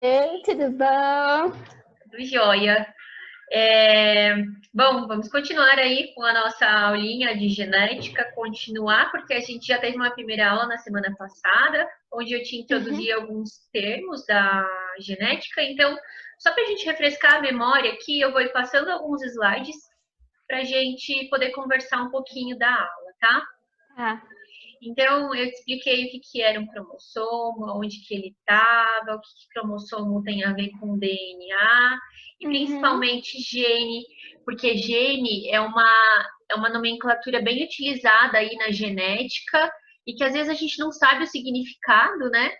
Oi, tudo bom? Tudo jóia. Bom, vamos continuar aí com a nossa aulinha de genética, continuar, porque a gente já teve uma primeira aula na semana passada, onde eu te introduzi Uhum. alguns termos da genética. Então, só para a gente refrescar a memória aqui, eu vou ir passando alguns slides para a gente poder conversar um pouquinho da aula, tá? Tá. Então, eu te expliquei o que, que era um cromossomo, onde que ele estava, o que, que cromossomo tem a ver com DNA, e Uhum. principalmente gene, porque gene é uma nomenclatura bem utilizada aí na genética, e que às vezes a gente não sabe o significado, né?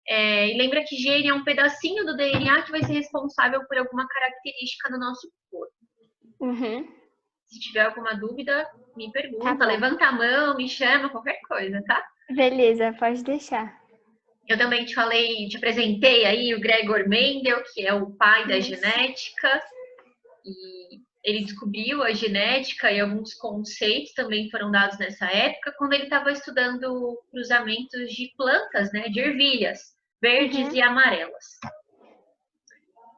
E lembra que gene é um pedacinho do DNA que vai ser responsável por alguma característica no nosso corpo. Uhum. Se tiver alguma dúvida, me Tá pergunta, bom. levanta a mão, me chama, qualquer coisa, tá? Beleza, pode deixar. Eu também te falei, te apresentei aí o Gregor Mendel, que é o pai da Isso. genética, e ele descobriu a genética e alguns conceitos também foram dados nessa época, quando ele estava estudando cruzamentos de plantas, né, de ervilhas, verdes Uhum. e amarelas.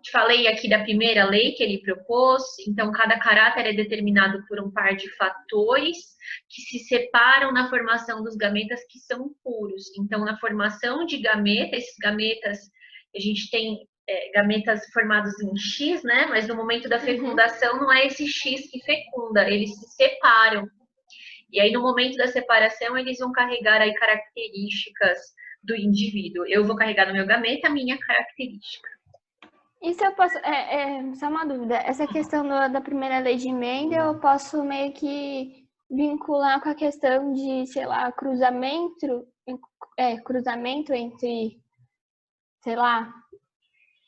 Te falei aqui da primeira lei que ele propôs, então cada caráter é determinado por um par de fatores que se separam na formação dos gametas que são puros. Então, na formação de gametas, esses gametas, a gente tem gametas formados em X, né? Mas no momento da Uhum. fecundação não é esse X que fecunda, eles se separam. E aí, no momento da separação, eles vão carregar aí características do indivíduo. Eu vou carregar no meu gameta a minha característica. E se eu posso. Só uma dúvida. Essa questão da primeira lei de Mendel, eu posso meio que vincular com a questão de, sei lá, cruzamento entre, sei lá,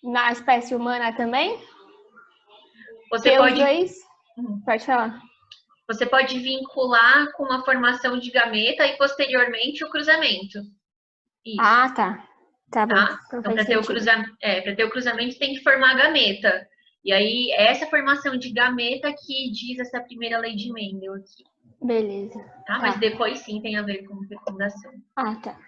na espécie humana também? Você Porque os pode dois. Pode falar. Você pode vincular com a formação de gameta e posteriormente o cruzamento. Isso, Ah, tá. Tá bom. tá? Então Então, faz sentido. para ter o cruzamento tem que formar a gameta. E aí, é essa formação de gameta que diz essa primeira lei de Mendel aqui, Beleza. tá? Mas Tá. depois sim tem a ver com fecundação. Ah, tá.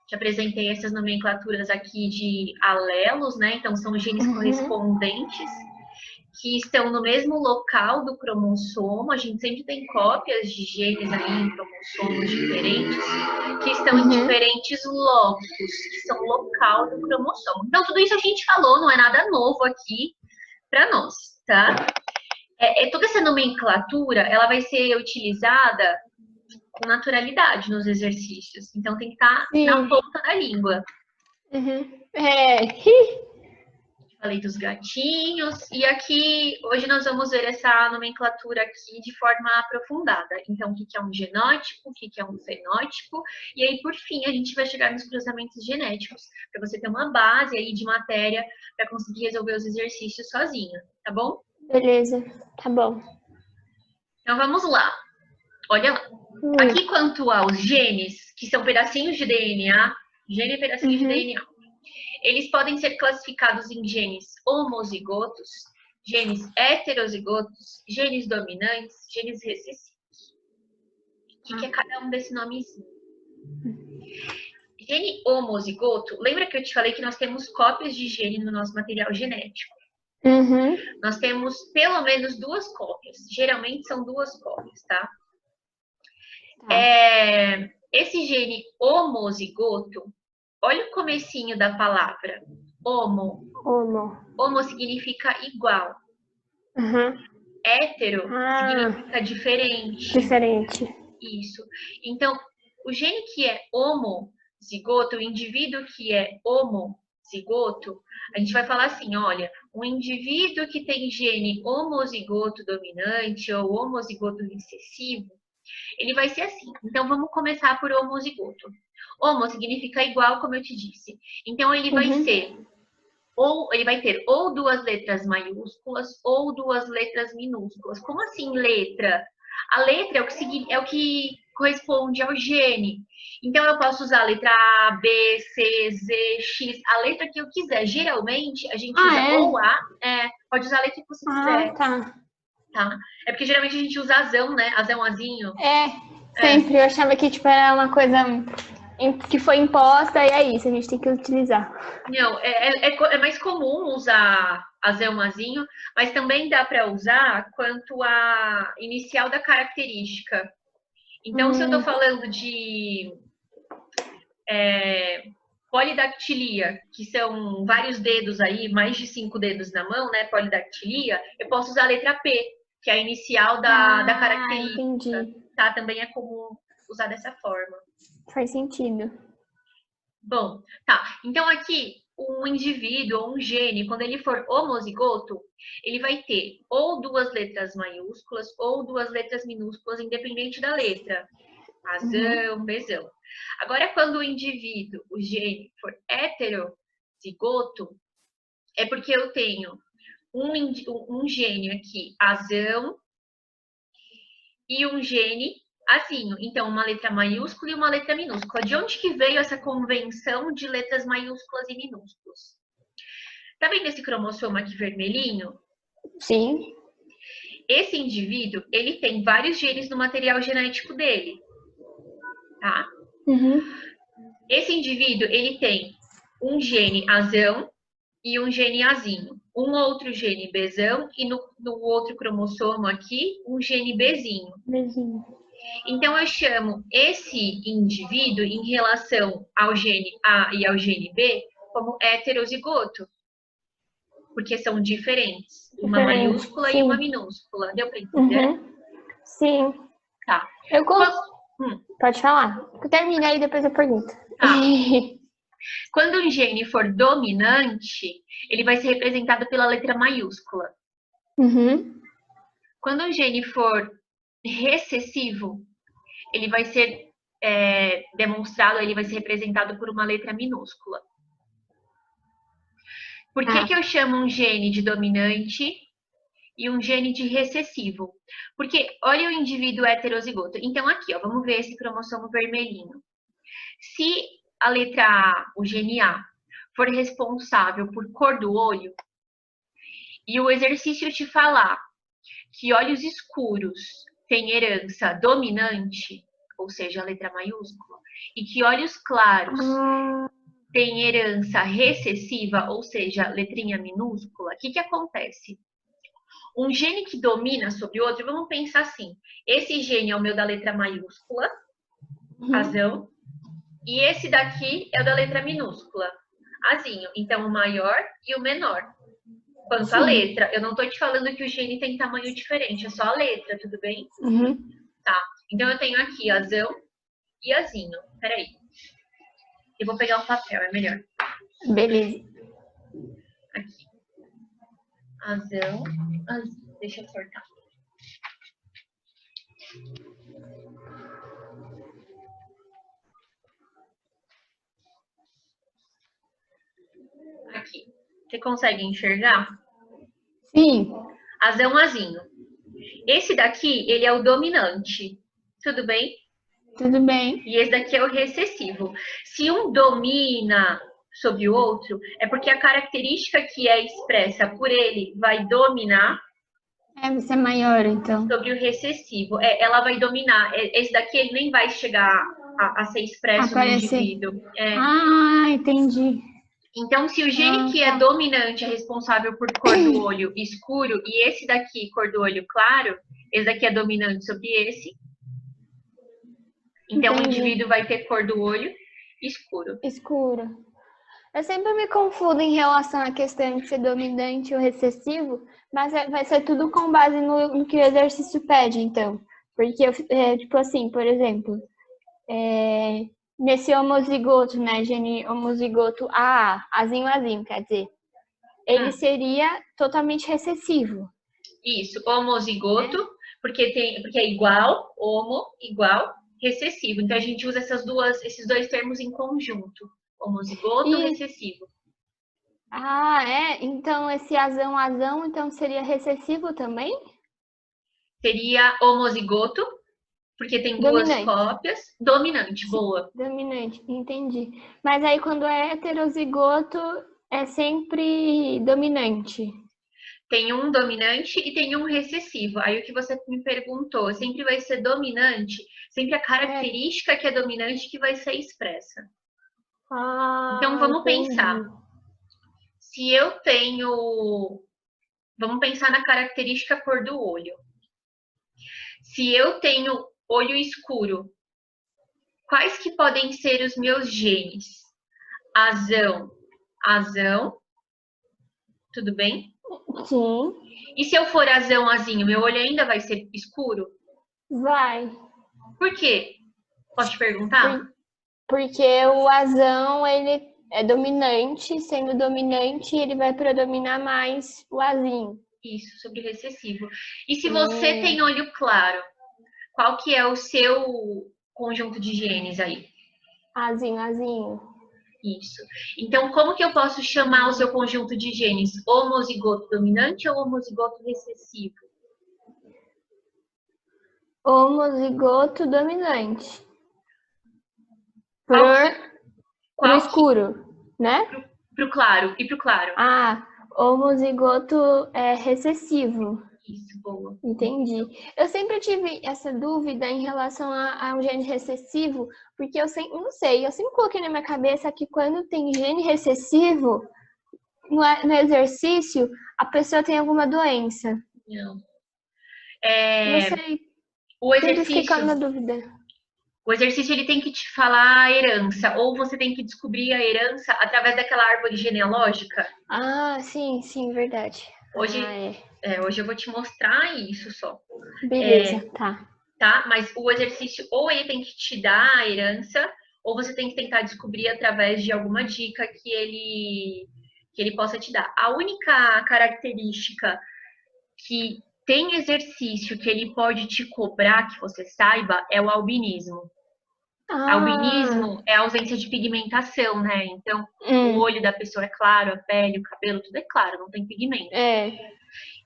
Te apresentei essas nomenclaturas aqui de alelos, né? Então, são genes Uhum. correspondentes que estão no mesmo local do cromossomo. A gente sempre tem cópias de genes aí em cromossomos diferentes, que estão em Uhum. diferentes locos, que são local do cromossomo. Então, tudo isso a gente falou, não é nada novo aqui para nós, tá? Toda essa nomenclatura, ela vai ser utilizada com naturalidade nos exercícios. Então, tem que estar na Sim. ponta da língua. Uhum. Falei dos gatinhos, e aqui hoje nós vamos ver essa nomenclatura aqui de forma aprofundada. Então, o que é um genótipo, o que é um fenótipo, e aí, por fim, a gente vai chegar nos cruzamentos genéticos, para você ter uma base aí de matéria para conseguir resolver os exercícios sozinha, tá bom? Beleza. Tá bom. Então, vamos lá. Olha lá. Aqui, quanto aos genes, que são pedacinhos de DNA, gene é pedacinho de Uhum. DNA. Eles podem ser classificados em genes homozigotos, genes heterozigotos, genes dominantes, genes recessivos. O que é cada um desse nomezinho? Gene homozigoto, lembra que eu te falei que nós temos cópias de gene no nosso material genético? Uhum. Nós temos pelo menos duas cópias. Geralmente são duas cópias, tá? Tá. Esse gene homozigoto, olha o comecinho da palavra. Homo. Homo. Homo significa igual. Uhum. Hétero Ah, significa diferente. diferente. Isso. Então, o gene que é homozigoto, o indivíduo que é homozigoto, a gente vai falar assim, olha, um indivíduo que tem gene homozigoto dominante ou homozigoto recessivo, ele vai ser assim. Então, vamos começar por homozigoto. Homo significa igual, como eu te disse. Então, ele vai Uhum. ser ou ele vai ter ou duas letras maiúsculas ou duas letras minúsculas. Como assim letra? A letra é o que corresponde ao gene. Então eu posso usar a letra A, B, C, Z, X, a letra que eu quiser. Geralmente a gente Ah, usa ou é? A, pode usar a letra que você Ah, quiser, tá. tá? É porque geralmente a gente usa azão, né? Azão, azinho. É, É, sempre. Eu achava que, tipo, era uma coisa. que foi imposta e é isso, a gente tem que utilizar. Não, é mais comum usar azãozinho, mas também dá para usar quanto a inicial da característica. Então, se eu estou falando de polidactilia, que são vários dedos aí, mais de 5 dedos na mão, né? Polidactilia, eu posso usar a letra P, que é a inicial da característica. Entendi. Tá? Também é comum usar dessa forma. Faz sentido. Bom, tá. Então aqui, um indivíduo ou um gene, quando ele for homozigoto, ele vai ter ou duas letras maiúsculas ou duas letras minúsculas, independente da letra. Azão, Bzão. Agora, quando o indivíduo, o gene, for heterozigoto, é porque eu tenho um gene aqui, azão, e um gene azinho. Então, uma letra maiúscula e uma letra minúscula. De onde que veio essa convenção de letras maiúsculas e minúsculas? Tá vendo esse cromossomo aqui vermelhinho? Sim. Esse indivíduo, ele tem vários genes no material genético dele. Tá? Esse indivíduo, ele tem um gene azão e um gene azinho. Um outro gene Bzão e no outro cromossomo aqui, um gene Bzinho. Então, eu chamo esse indivíduo, em relação ao gene A e ao gene B, como heterozigoto. Porque são diferentes. Uma maiúscula e uma minúscula. Deu para entender? Sim. Tá. Pode falar. Termina aí, depois eu pergunto. Tá. Quando um gene for dominante, ele vai ser representado pela letra maiúscula. Quando um gene for recessivo, ele vai ser demonstrado, ele vai ser representado por uma letra minúscula. Por que eu chamo um gene de dominante e um gene de recessivo? Porque olha o indivíduo heterozigoto. Então aqui, ó, vamos ver esse cromossomo vermelhinho. Se a letra A, o gene A, for responsável por cor do olho, e o exercício te falar que olhos escuros têm herança dominante, ou seja, a letra maiúscula, e que olhos claros têm herança recessiva, ou seja, letrinha minúscula, o que acontece? Um gene que domina sobre o outro, vamos pensar assim, esse gene é o meu da letra maiúscula, azão, e esse daqui é o da letra minúscula, azinho. Então, o maior e o menor. Quanto à letra, eu não tô te falando que o gene tem tamanho diferente, é só a letra, tudo bem? Tá. Então, eu tenho aqui azão e azinho. Peraí. Eu vou pegar um papel, é melhor. Beleza. Aqui. Azão, azinho. Deixa eu cortar. Aqui. Você consegue enxergar? Sim. Azão, azinho. Esse daqui, ele é o dominante. Tudo bem? Tudo bem. E esse daqui é o recessivo. Se um domina sobre o outro, é porque a característica que é expressa por ele vai dominar. Vai ser maior, então. Sobre o recessivo. Ela vai dominar. Esse daqui, ele nem vai chegar a ser expresso no indivíduo. Entendi. Então, se o gene que é dominante é responsável por cor do olho escuro e esse daqui, cor do olho claro, esse daqui é dominante sobre esse. Então, o indivíduo vai ter cor do olho escuro. Escuro. Eu sempre me confundo em relação à questão de ser dominante ou recessivo, mas vai ser tudo com base no que o exercício pede, então. Porque, tipo assim, por exemplo, nesse homozigoto, né, gene homozigoto AA, azinho, quer dizer, ele seria totalmente recessivo. Isso, homozigoto, porque é igual, homo, igual, recessivo. Então, a gente usa esses dois termos em conjunto. Homozigoto e recessivo. Então esse azão, então seria recessivo também? Seria homozigoto, porque tem duas cópias. Dominante, boa. Dominante, entendi. Mas aí quando é heterozigoto, é sempre dominante. Tem um dominante e tem um recessivo. Aí o que você me perguntou, sempre vai ser dominante, sempre a característica que é dominante que vai ser expressa. Então vamos pensar. Entendi. Se eu tenho, vamos pensar na característica cor do olho. Se eu tenho olho escuro, quais que podem ser os meus genes? Azão, azão, tudo bem? Sim, E se eu for azão, azinho, meu olho ainda vai ser escuro? vai. Por quê? Posso te perguntar? Porque o azão, ele é dominante, sendo dominante, ele vai predominar mais o azinho. Isso, sobre recessivo. E se você tem olho claro, qual que é o seu conjunto de genes aí? Azinho, azinho. Isso. Então, como que eu posso chamar o seu conjunto de genes? Homozigoto dominante ou homozigoto recessivo? Homozigoto dominante. Qual Pro escuro, né? Pro claro. E pro claro? Homozigoto é recessivo. Isso, boa. Entendi. Eu sempre tive essa dúvida em relação ao gene recessivo, porque eu sempre, não sei, eu sempre coloquei na minha cabeça que quando tem gene recessivo, no exercício, a pessoa tem alguma doença. Não. Não sei, O sempre fiquei com exercício, a dúvida. o exercício ele tem que te falar a herança, ou você tem que descobrir a herança através daquela árvore genealógica. Sim, verdade. Hoje, hoje eu vou te mostrar isso só. Beleza, tá. Tá? Mas o exercício, ou ele tem que te dar a herança, ou você tem que tentar descobrir através de alguma dica que ele possa te dar. A única característica que tem exercício que ele pode te cobrar, que você saiba, é o albinismo. Albinismo é a ausência de pigmentação, né? Então, o olho da pessoa é claro, a pele, o cabelo, tudo é claro, não tem pigmento.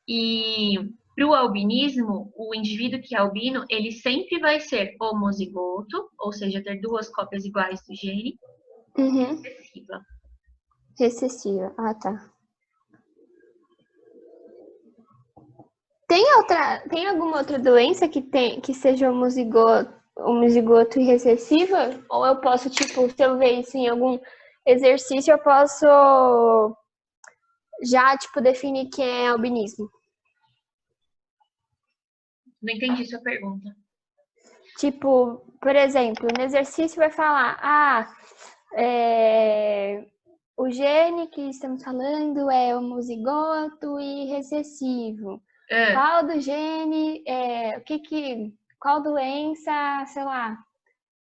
E para o albinismo, o indivíduo que é albino, ele sempre vai ser homozigoto, ou seja, ter duas cópias iguais do gene, recessiva. Recessiva, tá. Tem alguma outra doença que seja homozigoto e recessiva? Ou eu posso, tipo, se eu ver isso em algum exercício, eu posso já, tipo, definir quem é albinismo? Não entendi sua pergunta. Tipo, por exemplo, no exercício vai falar, o gene que estamos falando é homozigoto e recessivo. Qual do gene, qual doença, sei lá,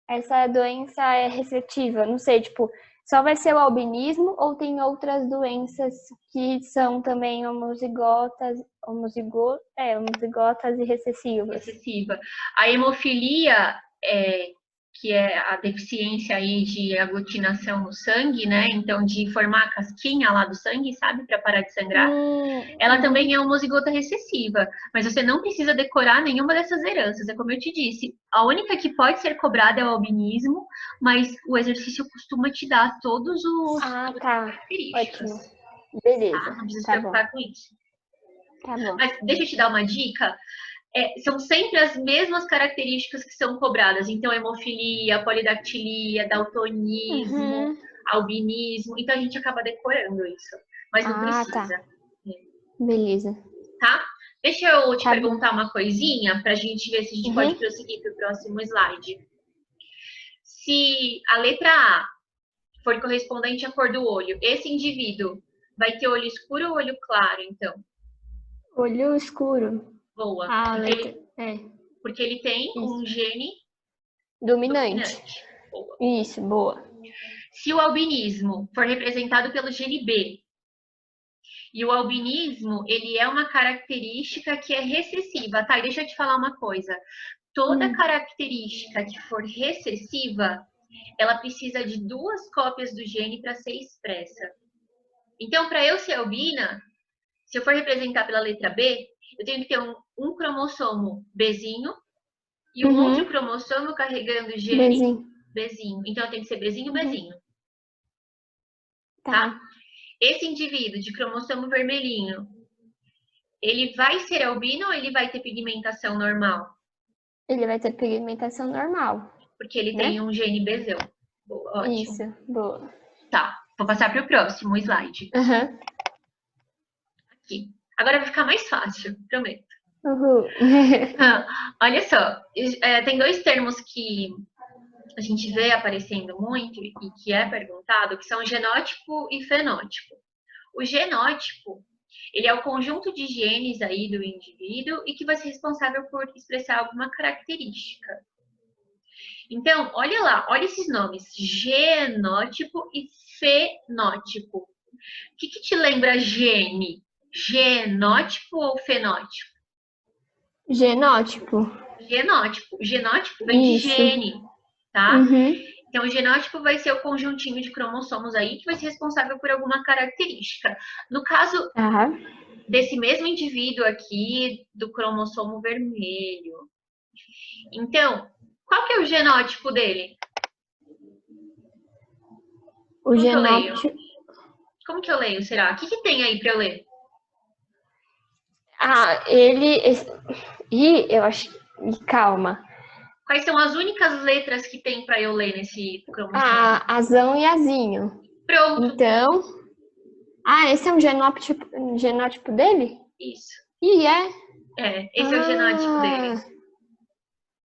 essa doença é recessiva? Não sei, tipo, só vai ser o albinismo ou tem outras doenças que são também homozigotas e recessivas? Recessiva. A hemofilia, que é a deficiência aí de aglutinação no sangue, né? Então, de formar a casquinha lá do sangue, sabe? Para parar de sangrar. Ela também é homozigota recessiva, mas você não precisa decorar nenhuma dessas heranças. É como eu te disse, a única que pode ser cobrada é o albinismo, mas o exercício costuma te dar todos os características. Ótimo. Beleza. Tá? Não precisa se preocupar com isso. Tá bom. Mas deixa eu te dar uma dica. São sempre as mesmas características que são cobradas. Então, hemofilia, polidactilia, daltonismo, albinismo. Então, a gente acaba decorando isso. Mas não precisa. Tá. Beleza. Tá? Deixa eu te perguntar uma coisinha para a gente ver se a gente pode prosseguir para o próximo slide. Se a letra A for correspondente à cor do olho, esse indivíduo vai ter olho escuro ou olho claro, então? Olho escuro. Boa. Porque ele tem um gene dominante. Boa. Isso, boa. Se o albinismo for representado pelo gene B, e o albinismo, ele é uma característica que é recessiva, tá? E deixa eu te falar uma coisa. Toda característica que for recessiva, ela precisa de duas cópias do gene para ser expressa. Então, para eu ser albina, se eu for representar pela letra B, eu tenho que ter um cromossomo Bzinho e um outro cromossomo carregando o gene Bzinho. Então, eu tenho que ser Bzinho, Bzinho. Tá? Esse indivíduo de cromossomo vermelhinho, Ele vai ser albino ou ele vai ter pigmentação normal? Ele vai ter pigmentação normal, Porque ele né? tem um gene Besel. Boa, ótimo. Isso, boa. Tá, vou passar para o próximo slide. Uhum. Aqui. Agora vai ficar mais fácil, prometo. Uhul. Olha só, tem dois termos que a gente vê aparecendo muito e que é perguntado, que são genótipo e fenótipo. O genótipo, ele é o conjunto de genes aí do indivíduo e que vai ser responsável por expressar alguma característica. Então, olha lá, olha esses nomes, genótipo e fenótipo. O que te lembra gene? Genótipo ou fenótipo? Genótipo. Genótipo. Genótipo vem de Isso. gene, tá? Uhum. Então, o genótipo vai ser o conjuntinho de cromossomos aí que vai ser responsável por alguma característica. No caso Tá. desse mesmo indivíduo aqui, do cromossomo vermelho. Então, qual que é o genótipo dele? O Como que eu leio? genótipo. Como que eu leio, será? O que tem aí para eu ler? Eu acho. Calma. Quais são as únicas letras que tem para eu ler nesse cromossomo? Azão e azinho. Pronto. Então. Esse é um genótipo dele? Isso. E é? Esse é o genótipo dele.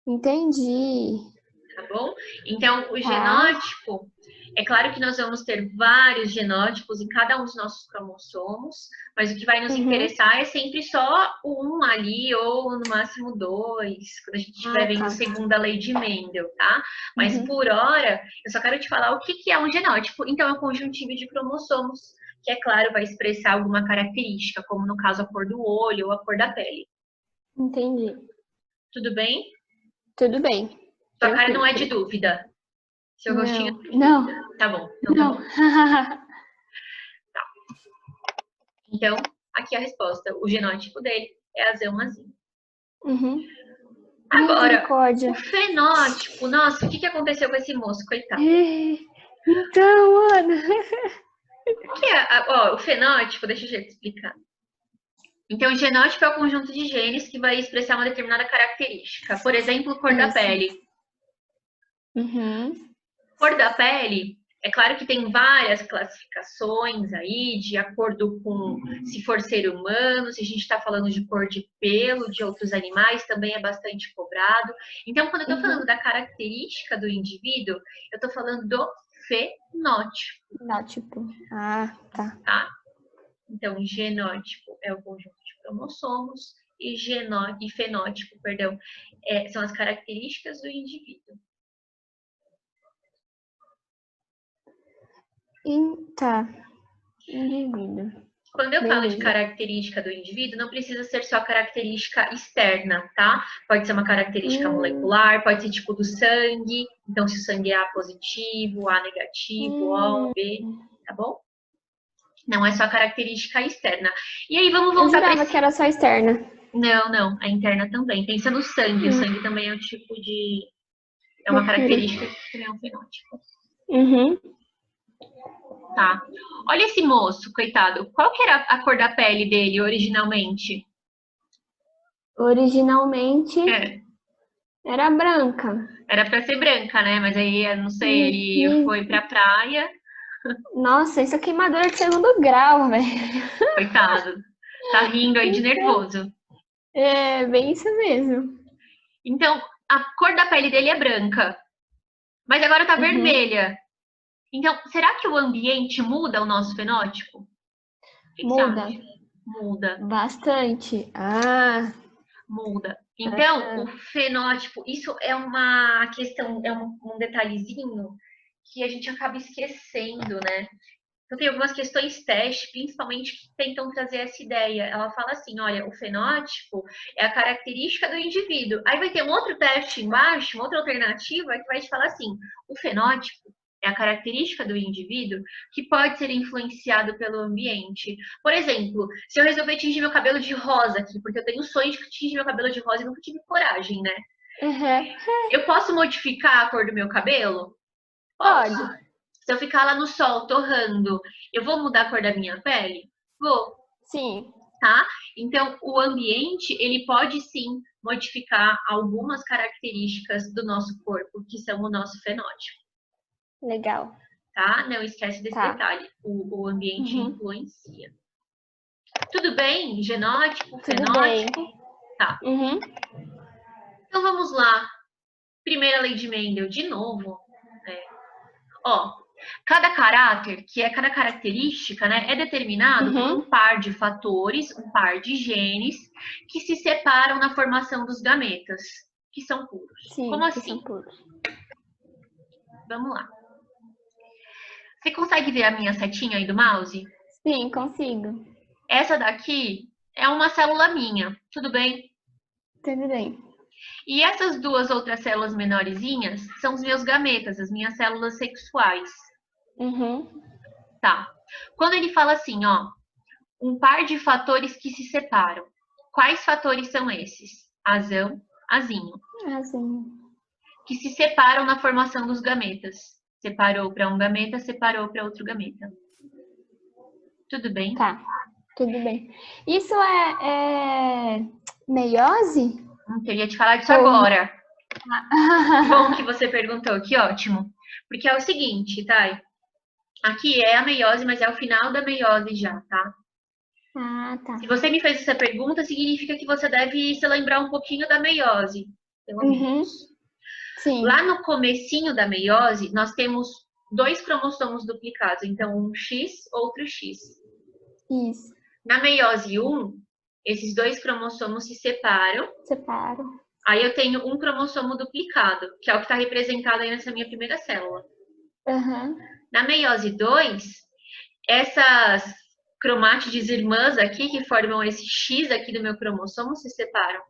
Entendi. Tá bom? Então, o genótipo, é claro que nós vamos ter vários genótipos em cada um dos nossos cromossomos, mas o que vai nos interessar é sempre só um ali, ou no máximo dois, quando a gente estiver vendo segundo a lei de Mendel, tá? Mas por hora, eu só quero te falar o que é um genótipo. Então, é um conjuntivo de cromossomos, que é claro, vai expressar alguma característica, como no caso a cor do olho ou a cor da pele. Entendi. Tudo bem? Tudo bem. Sua cara não é de dúvida. Seu rostinho. Não. Tá bom. Então, não. Tá. Então, aqui a resposta. O genótipo dele é azão-azinho. Uhum. Agora, o fenótipo. Nossa, o que aconteceu com esse moço, coitado? Então, Ana. O que é? O fenótipo, deixa eu te explicar. Então, o genótipo é o conjunto de genes que vai expressar uma determinada característica. Por exemplo, cor da pele. Uhum. Cor da pele, é claro que tem várias classificações aí, de acordo com se for ser humano, se a gente está falando de cor de pelo, de outros animais, também é bastante cobrado. Então, quando eu estou falando da característica do indivíduo, eu estou falando do fenótipo. Fenótipo. Tá? Então, genótipo é o conjunto de cromossomos e fenótipo, perdão, são as características do indivíduo. Indivíduo. Quando eu falo de característica do indivíduo, não precisa ser só característica externa, tá? Pode ser uma característica molecular, pode ser tipo do sangue. Então, se o sangue é A positivo, A negativo, O, B, tá bom? Não é só característica externa. E aí, vamos voltar para jurava que era só externa. Não, a interna também. Pensa no sangue. O sangue também é um tipo de... É uma característica que também é um fenótipo. Uhum. Tá. Olha esse moço, coitado. Qual que era a cor da pele dele originalmente? Originalmente era branca. Era pra ser branca, né? Mas aí, eu não sei, ele foi pra praia. Nossa, isso é queimadura de segundo grau, velho. Coitado. Tá rindo aí de nervoso. É, bem isso mesmo. Então, a cor da pele dele é branca. Mas agora tá vermelha. Então, será que o ambiente muda o nosso fenótipo? O que Muda. você acha? Muda. Bastante. Muda. Então, o fenótipo, isso é uma questão, é um detalhezinho que a gente acaba esquecendo, né? Então, tem algumas questões teste, principalmente, que tentam trazer essa ideia. Ela fala assim, olha, o fenótipo é a característica do indivíduo. Aí vai ter um outro teste embaixo, uma outra alternativa, que vai te falar assim, o fenótipo é a característica do indivíduo que pode ser influenciado pelo ambiente. Por exemplo, se eu resolver tingir meu cabelo de rosa aqui, porque eu tenho o sonho de tingir meu cabelo de rosa e nunca tive coragem, né? Eu posso modificar a cor do meu cabelo? Pode. Se eu ficar lá no sol torrando, eu vou mudar a cor da minha pele? Vou. Sim. tá? Então, o ambiente, ele pode sim modificar algumas características do nosso corpo, que são o nosso fenótipo, Legal. tá? Não esquece desse Tá. detalhe, o ambiente Uhum. influencia. Tudo bem? Genótipo, Tudo bem. fenótipo? Tá. Uhum. Então, vamos lá. Primeira lei de Mendel, de novo. Ó, cada caráter, que é cada característica, né, é determinado por Uhum. um par de fatores, um par de genes, que se separam na formação dos gametas, que são puros. Como Sim, que assim? são puros. Vamos lá. Você consegue ver a minha setinha aí do mouse? Sim, consigo. Essa daqui é uma célula minha, tudo bem? Tudo bem. E essas duas outras células menorzinhas são os meus gametas, as minhas células sexuais. Uhum. Tá. Quando ele fala assim, ó, um par de fatores que se separam. Quais fatores são esses? Azão, azinho, Assim. que se separam na formação dos gametas. Separou para um gameta, separou para outro gameta. Tudo bem? Tá. Tudo bem. Isso é meiose? Eu ia te falar disso Ou... agora. Que bom que você perguntou, que ótimo. Porque é o seguinte, Thay. Aqui é a meiose, mas é o final da meiose já, tá? Ah, tá. Se você me fez essa pergunta, significa que você deve se lembrar um pouquinho da meiose, pelo Uhum. menos. Sim. Lá no comecinho da meiose, nós temos 2 cromossomos duplicados, então um X, outro X. Isso. Na meiose 1, esses 2 cromossomos se separam. Separo. Aí eu tenho um cromossomo duplicado, que é o que está representado aí nessa minha primeira célula. Uhum. Na meiose 2, essas cromátides irmãs aqui, que formam esse X aqui do meu cromossomo, se separam.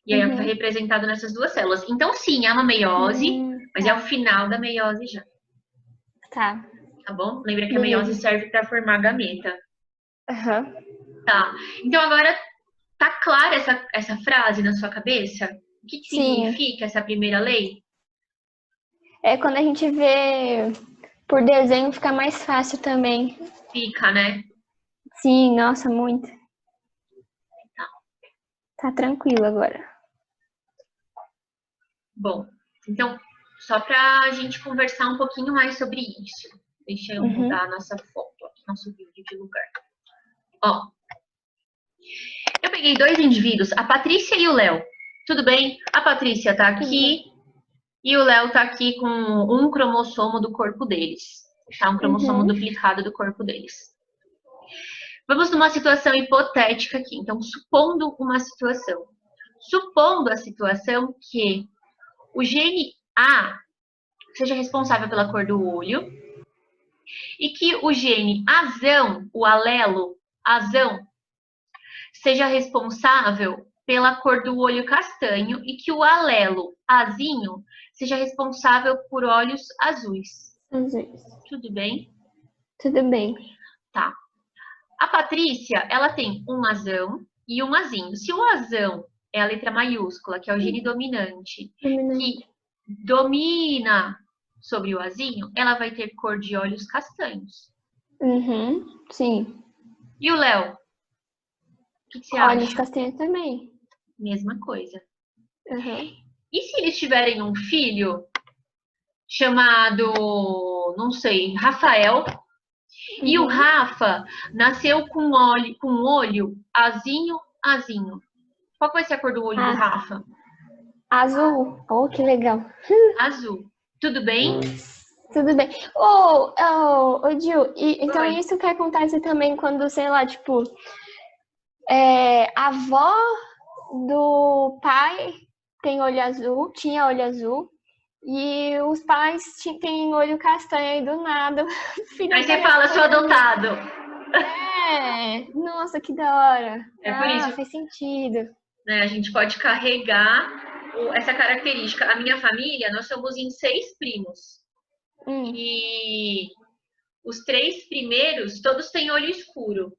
E aí é o que está representado nessas duas células. Então, sim, é uma meiose, mas tá. é o final da meiose já. Tá. Tá bom? Lembra que a Beleza. meiose serve para formar gameta. Uhum. Tá. Então, agora, tá clara essa frase na sua cabeça? O que significa essa primeira lei? É quando a gente vê por desenho fica mais fácil também. Fica, né? Sim, nossa, muito. Tá. Tá tranquilo agora. Bom, então, só para a gente conversar um pouquinho mais sobre isso. Deixa eu mudar a nossa foto aqui, nosso vídeo de lugar. Ó, eu peguei 2 indivíduos, a Patrícia e o Léo. Tudo bem? A Patrícia tá aqui e o Léo tá aqui com um cromossomo do corpo deles. Tá? Um cromossomo duplicado do corpo deles. Vamos numa situação hipotética aqui. Então, supondo uma situação. Supondo a situação que o gene A seja responsável pela cor do olho e que o gene azão, o alelo azão, seja responsável pela cor do olho castanho e que o alelo azinho seja responsável por olhos azuis. Azuis. Tudo bem? Tudo bem. Tá. A Patrícia, ela tem um azão e um azinho. Se o azão é a letra maiúscula, que é o gene dominante, que domina sobre o azinho, ela vai ter cor de olhos castanhos. Sim. E o Léo? O que você acha? Olhos castanhos também. Mesma coisa. E se eles tiverem um filho chamado, não sei, Rafael, e o Rafa nasceu com olho azinho, azinho. Qual vai ser a cor do olho do Rafa? Azul. Oh, que legal. Azul. Tudo bem? Tudo bem. Gil, então Oi. isso que acontece também quando, sei lá, tipo, a avó do pai tem olho azul, tinha olho azul, e os pais têm olho castanho e do nada. Aí você fala, sou adotado. Nossa, que da hora. Por isso. Faz sentido. Né, a gente pode carregar essa característica. A minha família, nós somos em 6 primos. E os 3 primeiros, todos têm olho escuro.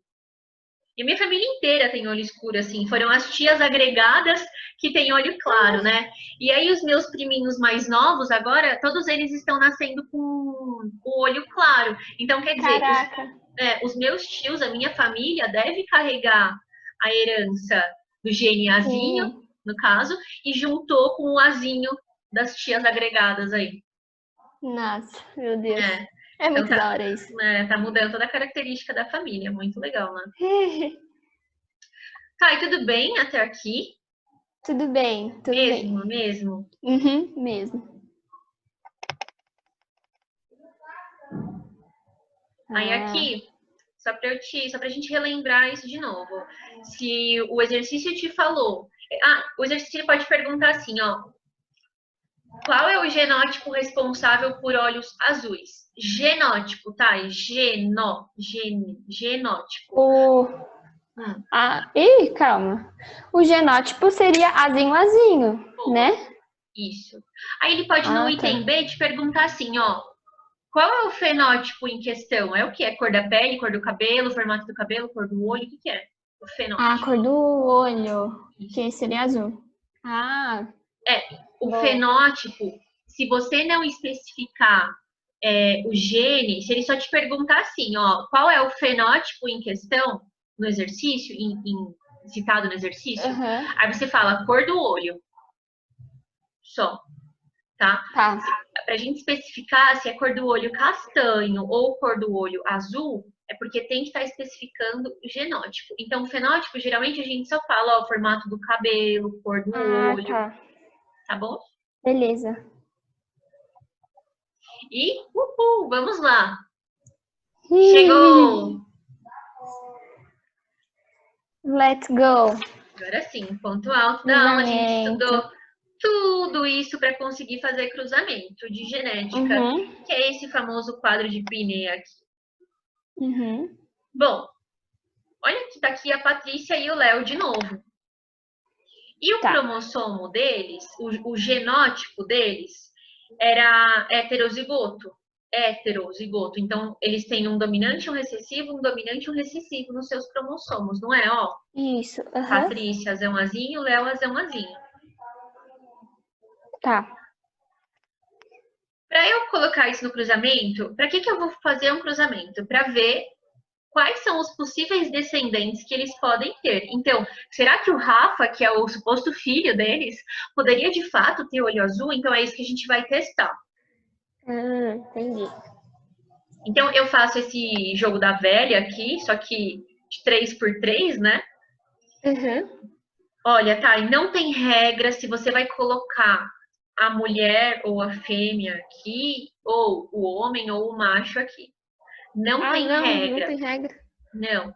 E a minha família inteira tem olho escuro, assim. Foram as tias agregadas que têm olho claro, né? E aí os meus priminhos mais novos, agora, todos eles estão nascendo com o olho claro. Então, quer dizer, os meus tios, a minha família, deve carregar a herança do gene azinho, no caso, e juntou com o azinho das tias agregadas aí. Nossa, meu Deus. É muito então, da hora isso. Tá mudando toda a característica da família. Muito legal, né? Tá, e tudo bem até aqui? Tudo bem, tudo bem. Mesmo? Mesmo. Aí aqui, só pra gente relembrar isso de novo. Se o exercício te falou... o exercício pode perguntar assim, ó. Qual é o genótipo responsável por olhos azuis? Genótipo, tá? Genótipo. Calma. O genótipo seria azinho, né? Isso. Aí ele pode, no item B, te perguntar assim, ó. Qual é o fenótipo em questão? É o que? É cor da pele, cor do cabelo, formato do cabelo, cor do olho? O que é? O fenótipo. A cor do olho, que seria azul. O fenótipo, se você não especificar o gene, se ele só te perguntar assim, ó, qual é o fenótipo em questão no exercício, citado no exercício, aí você fala cor do olho. Só. Tá? Pra gente especificar se é cor do olho castanho ou cor do olho azul, é porque tem que estar especificando o genótipo. Então, o fenótipo, geralmente, a gente só fala, ó, o formato do cabelo, cor do olho. Tá bom? Beleza. E, vamos lá. Chegou! Let's go! Agora sim, ponto alto da aula, a gente estudou tudo isso para conseguir fazer cruzamento de genética, que é esse famoso quadro de Piney aqui. Bom, olha que tá aqui a Patrícia e o Léo de novo. E o cromossomo deles, o genótipo deles, era heterozigoto. Então, eles têm um dominante, um recessivo, um dominante e um recessivo nos seus cromossomos, não é? Ó, isso. Patrícia, azão azinho, Léo, azão azinho. Tá. Para eu colocar isso no cruzamento, para que eu vou fazer um cruzamento? Para ver quais são os possíveis descendentes que eles podem ter. Então, será que o Rafa, que é o suposto filho deles, poderia de fato ter olho azul? Então, é isso que a gente vai testar. Entendi. Então, eu faço esse jogo da velha aqui, só que de 3x3, né? Olha, tá, e não tem regra se você vai colocar a mulher ou a fêmea aqui, ou o homem ou o macho aqui. Não tem regra. Não tem regra. Não.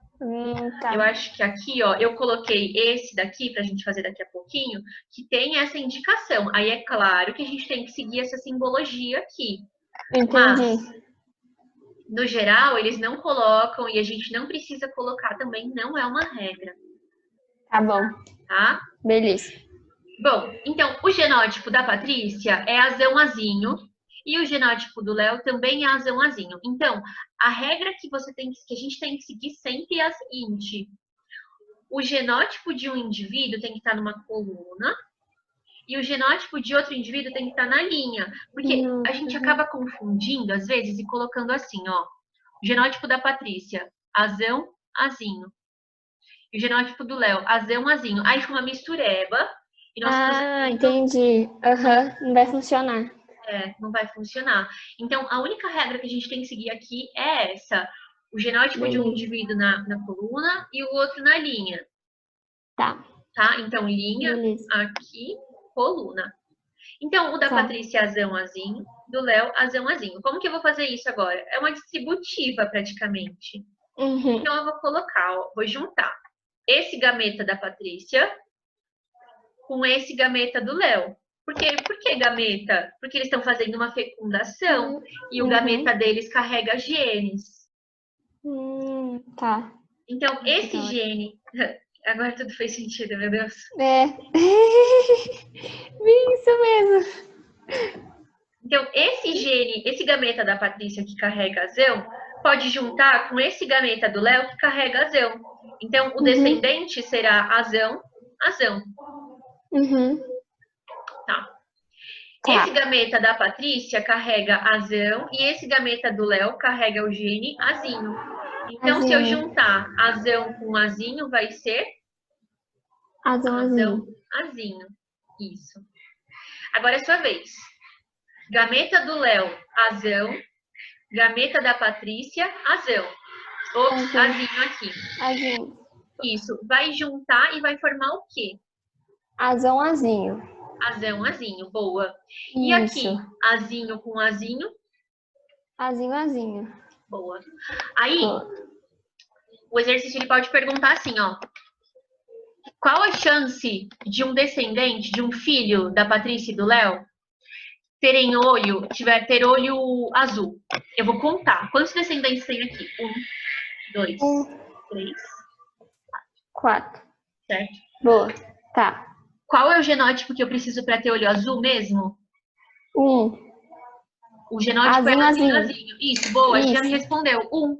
Tá. Eu acho que aqui, ó, eu coloquei esse daqui pra gente fazer daqui a pouquinho, que tem essa indicação. Aí é claro que a gente tem que seguir essa simbologia aqui. Entendi. Mas, no geral, eles não colocam e a gente não precisa colocar também, não é uma regra. Tá bom. Tá? Beleza. Bom, então, o genótipo da Patrícia é azão azinho e o genótipo do Léo também é azão azinho. Então, a regra que a gente tem que seguir sempre é a seguinte: o genótipo de um indivíduo tem que estar numa coluna e o genótipo de outro indivíduo tem que estar na linha, porque a gente acaba confundindo às vezes e colocando assim, ó, o genótipo da Patrícia, azão azinho, e o genótipo do Léo, azão azinho. Aí fica uma mistureba. Entendi. Não vai funcionar. Não vai funcionar. Então, a única regra que a gente tem que seguir aqui é essa. O genótipo de um indivíduo na coluna e o outro na linha. Tá? Então, linha, aqui, coluna. Então, o da Patrícia é azão azinho, do Léo azão azinho. Como que eu vou fazer isso agora? É uma distributiva, praticamente. Então, eu vou colocar, ó, vou juntar esse gameta da Patrícia com esse gameta do Léo. Por que gameta? Porque eles estão fazendo uma fecundação e o gameta deles carrega genes. Tá. Então, esse gene... Agora tudo fez sentido, meu Deus. Isso mesmo. Então, esse gameta da Patrícia que carrega azão, pode juntar com esse gameta do Léo que carrega azão. Então, o descendente será azão. Tá. Esse gameta da Patrícia carrega azão e esse gameta do Léo carrega o gene azinho. Então, se eu juntar azão com azinho, vai ser Azão, Azão, azinho. azinho. Isso. Agora é sua vez. Gameta do Léo, azão. Gameta da Patrícia, azão. Ops, Azão. azinho aqui. Azinho. Isso. Vai juntar e vai formar o quê? Azão, azinho. Azão, azinho. Boa. E aqui? Isso. Azinho com azinho. Azinho, azinho. Boa. Aí, Boa. o exercício ele pode perguntar assim, ó. Qual a chance de um descendente, de um filho da Patrícia e do Léo, ter olho azul? Eu vou contar. Quantos descendentes tem aqui? 1, 2, 3, 4. certo? Boa. Tá. Qual é o genótipo que eu preciso para ter olho azul mesmo? 1. O genótipo é Azinho, azinho. Isso, boa, a gente já me Isso. respondeu. 1.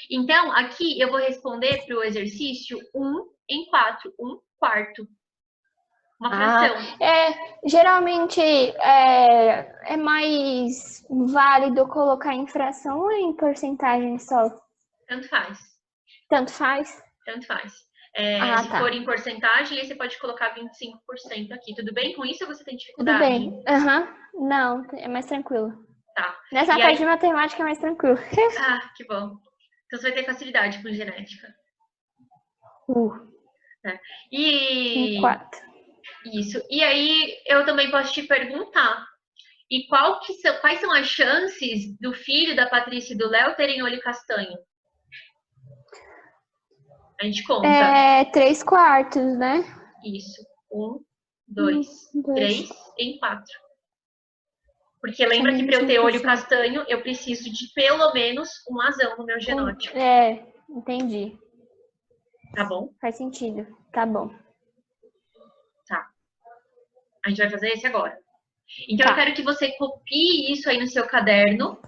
Então, aqui eu vou responder para o exercício 1 em 4. 1/4. Uma fração. Geralmente é mais válido colocar em fração ou em porcentagem só? Tanto faz. Tanto faz? Tanto faz. Se Tá. for em porcentagem, aí você pode colocar 25% aqui. Tudo bem com isso ou você tem Tudo dificuldade? bem. Não, é mais tranquilo. Tá. Nessa parte de matemática é mais tranquilo. Ah, que bom. Então você vai ter facilidade com genética. E 4. isso. E aí eu também posso te perguntar. E quais são as chances do filho da Patrícia e do Léo terem olho castanho? A gente conta. 3/4, né? Isso. 1, 2, 3 em 4. Porque lembra que para eu ter olho castanho, eu preciso de pelo menos um azão no meu genótipo. Entendi. Tá bom? Faz sentido. Tá bom. Tá. A gente vai fazer esse agora. Então eu quero que você copie isso aí no seu caderno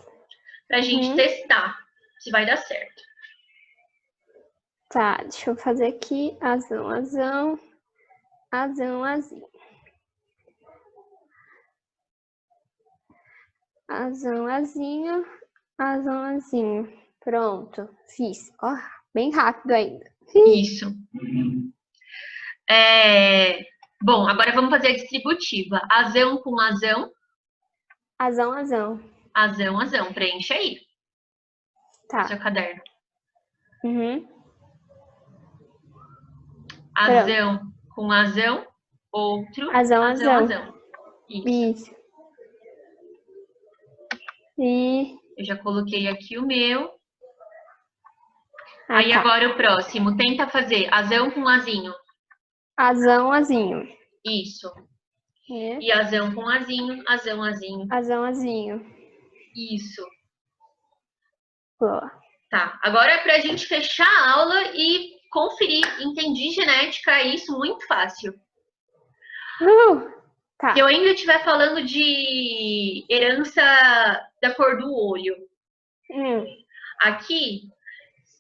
pra gente testar se vai dar certo. Tá, deixa eu fazer aqui. Azão, azão. Azão, azinho. Azão, azinho. Azão, azinho. Pronto, fiz. Ó, bem rápido ainda. Isso. Bom, agora vamos fazer a distributiva. Azão com azão. Azão, azão. Azão, azão. Preenche aí. Tá. Seu caderno. Azão com azão. Outro. Azão, azão, azão. azão. Isso. E eu já coloquei aqui o meu. Aí agora o próximo. Tenta fazer azão com azinho. Azão, azinho. Isso. E azão com azinho, azão, azinho. Azão, azinho. Isso. Boa. Tá. Agora é pra gente fechar a aula e conferir. Entendi genética, é isso muito fácil. Tá. Se eu ainda estiver falando de herança da cor do olho. Aqui,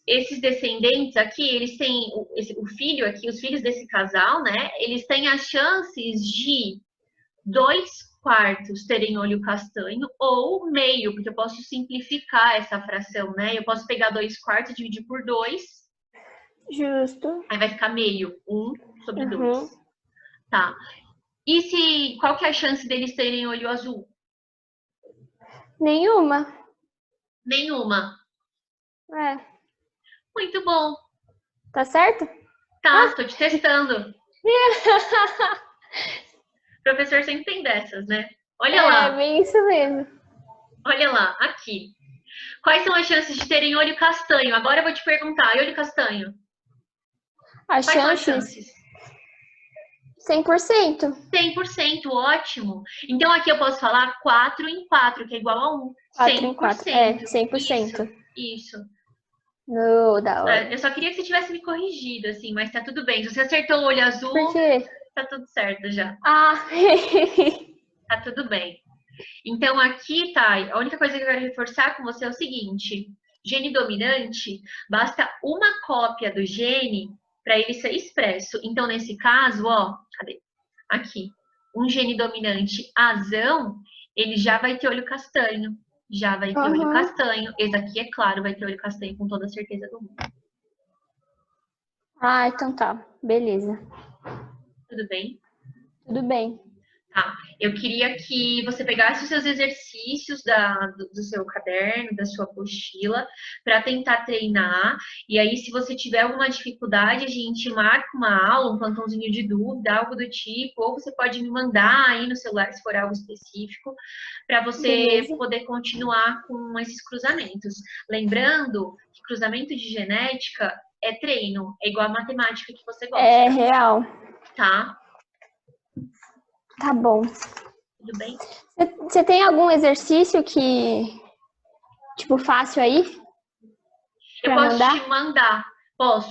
esses descendentes aqui, eles têm o filho aqui, os filhos desse casal, né? Eles têm as chances de 2/4 terem olho castanho ou meio, porque eu posso simplificar essa fração, né? Eu posso pegar 2/4 e dividir por 2. Justo. Aí vai ficar meio, 1/2. Tá. E qual que é a chance deles terem olho azul? Nenhuma. Nenhuma. Muito bom. Tá certo? Tá, tô te testando. O professor sempre tem dessas, né? Olha lá. É, bem isso mesmo. Olha lá, aqui. Quais são as chances de terem olho castanho? Agora eu vou te perguntar, e olho castanho? Quais são as chances? 100%. 100%, ótimo. Então aqui eu posso falar 4/4, que é igual a 1. 4 em 4, 100%. Isso. Da hora. Eu só queria que você tivesse me corrigido, assim, mas tá tudo bem. Se você acertou o olho azul, por quê? Tá tudo certo já. Tá tudo bem. Então aqui, Thay, a única coisa que eu quero reforçar com você é o seguinte. Gene dominante, basta uma cópia do gene para ele ser expresso. Então, nesse caso, ó, cadê? Aqui. Um gene dominante azão, ele já vai ter olho castanho. Já vai ter olho castanho. Esse aqui, é claro, vai ter olho castanho com toda a certeza do mundo. Então tá. Beleza. Tudo bem? Tudo bem. Tá. Eu queria que você pegasse os seus exercícios do seu caderno, da sua apostila, para tentar treinar. E aí, se você tiver alguma dificuldade, a gente marca uma aula, um plantãozinho de dúvida, algo do tipo, ou você pode me mandar aí no celular, se for algo específico, para você Beleza. poder continuar com esses cruzamentos. Lembrando que cruzamento de genética é treino, é igual a matemática que você É gosta, real. tá? Tá bom. Tudo bem? Você tem algum exercício que, tipo, fácil aí Eu pra posso mandar? te mandar.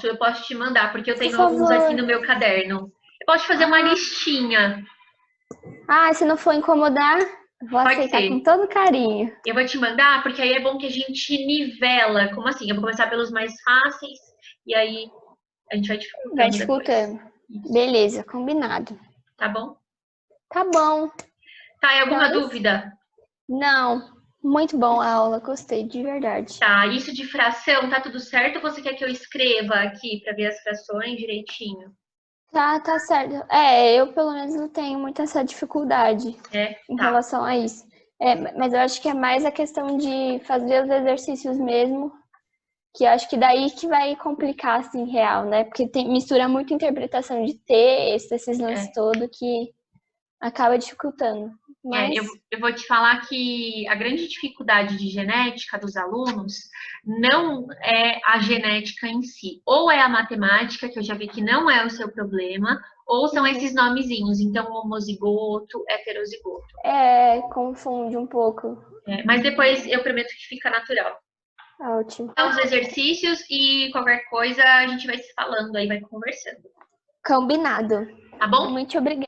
Eu posso te mandar, porque eu Por tenho alguns aqui favor. no meu caderno. Eu posso te fazer uma listinha. Se não for incomodar, vou Pode aceitar com ser. todo carinho. Eu vou te mandar, porque aí é bom que a gente nivela. Como assim? Eu vou começar pelos mais fáceis e aí a gente vai Vai dificultando depois. dificultando. Isso. Beleza, combinado. Tá bom? Tá bom. Tá, e Então alguma é isso. dúvida? Não, muito bom a aula, gostei, de verdade. Tá, isso de fração, tá tudo certo ou você quer que eu escreva aqui para ver as frações direitinho? Tá certo. Eu pelo menos não tenho muita essa dificuldade É, em tá. relação a isso. Mas eu acho que é mais a questão de fazer os exercícios mesmo, que eu acho que daí que vai complicar, assim, real, né? Porque mistura muito interpretação de texto, esses lances É. todos, que acaba dificultando. É, Mas, eu vou te falar que a grande dificuldade de genética dos alunos não é a genética em si, ou é a matemática, que eu já vi que não é o seu problema, ou são esses nomezinhos, então homozigoto, heterozigoto. confunde um pouco. É, mas depois eu prometo que fica natural. Ótimo. Então, os exercícios e qualquer coisa a gente vai se falando aí, vai conversando. Combinado. Tá bom? Muito obrigada.